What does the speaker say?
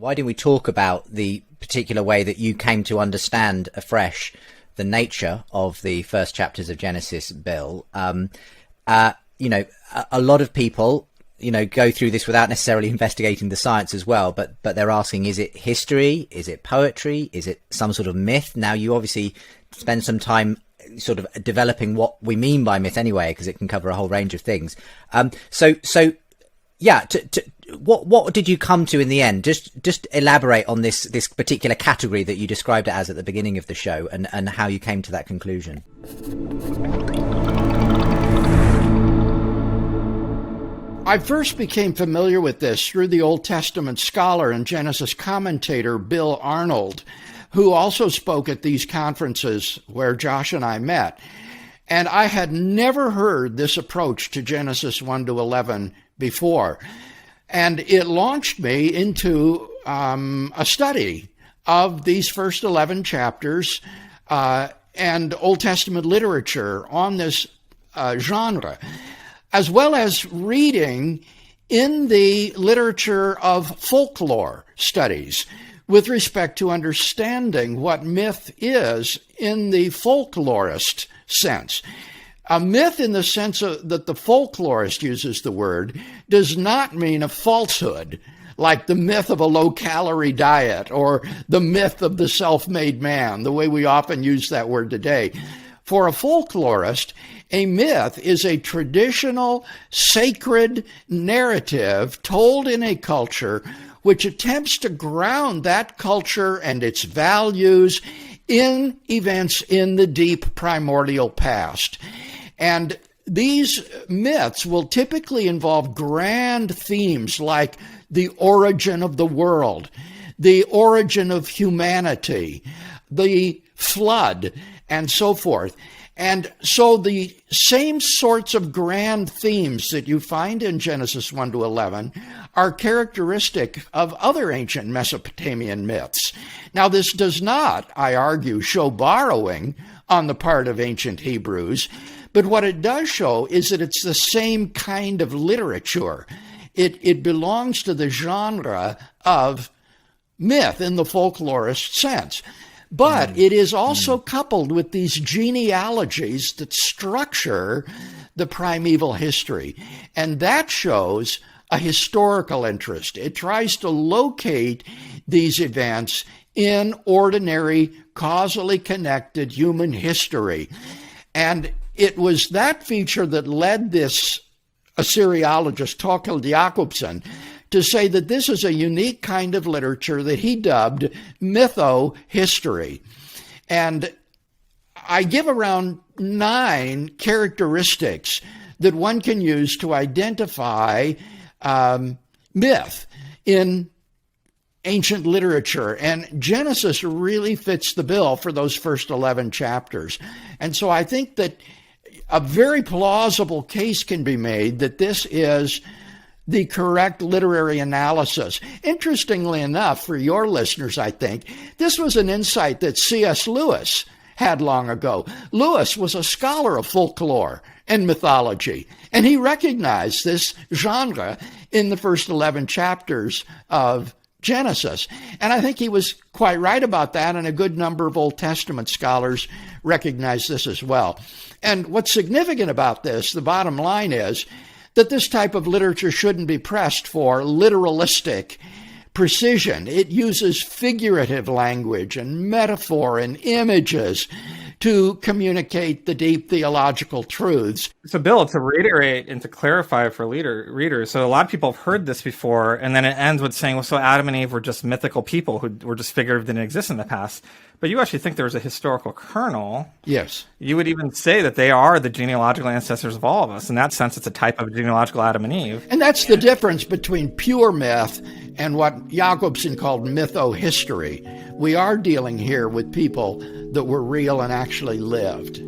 Why don't we talk about the particular way that you came to understand afresh the nature of the first chapters of Genesis, Bill? A lot of people, go through this without necessarily investigating the science as well, but they're asking, is it history? Is it poetry? Is it some sort of myth? Now, you obviously spend some time sort of developing what we mean by myth anyway, because it can cover a whole range of things. What did you come to in the end? Just elaborate on this particular category that you described it as at the beginning of the show, and how you came to that conclusion. I first became familiar with this through the Old Testament scholar and Genesis commentator Bill Arnold, who also spoke at these conferences where Josh and I met. And I had never heard this approach to Genesis 1 to 11 before. And it launched me into a study of these first 11 chapters and Old Testament literature on this genre, as well as reading in the literature of folklore studies with respect to understanding what myth is in the folklorist sense. A myth, in the sense that the folklorist uses the word, does not mean a falsehood, like the myth of a low-calorie diet or the myth of the self-made man, the way we often use that word today. For a folklorist, a myth is a traditional, sacred narrative told in a culture which attempts to ground that culture and its values in events in the deep primordial past. And these myths will typically involve grand themes like the origin of the world, the origin of humanity, the flood, and so forth. And so the same sorts of grand themes that you find in Genesis 1 to 11 are characteristic of other ancient Mesopotamian myths. Now, this does not, I argue, show borrowing on the part of ancient Hebrews, but what it does show is that it's the same kind of literature. It belongs to the genre of myth in the folklorist sense. But it is also coupled with these genealogies that structure the primeval history. And that shows a historical interest. It tries to locate these events in ordinary, causally connected human history. And it was that feature that led this Assyriologist, Torkel Jakobsen, to say that this is a unique kind of literature that he dubbed mytho-history. And I give around 9 characteristics that one can use to identify myth in ancient literature. And Genesis really fits the bill for those first 11 chapters. And so I think that a very plausible case can be made that this is the correct literary analysis. Interestingly enough, for your listeners, I think, this was an insight that C.S. Lewis had long ago. Lewis was a scholar of folklore and mythology, and he recognized this genre in the first 11 chapters of Genesis. And I think he was quite right about that, and a good number of Old Testament scholars recognize this as well. And what's significant about this, the bottom line is, that this type of literature shouldn't be pressed for literalistic precision. It uses figurative language and metaphor and images to communicate the deep theological truths. So, Bill, to reiterate and to clarify for readers, so a lot of people have heard this before, and then it ends with saying, well, so Adam and Eve were just mythical people who were just figurative, didn't exist in the past. But you actually think there was a historical kernel. Yes. You would even say that they are the genealogical ancestors of all of us. In that sense, it's a type of genealogical Adam and Eve. And that's the difference between pure myth and what Jakobsen called mytho-history. We are dealing here with people that were real and actually lived.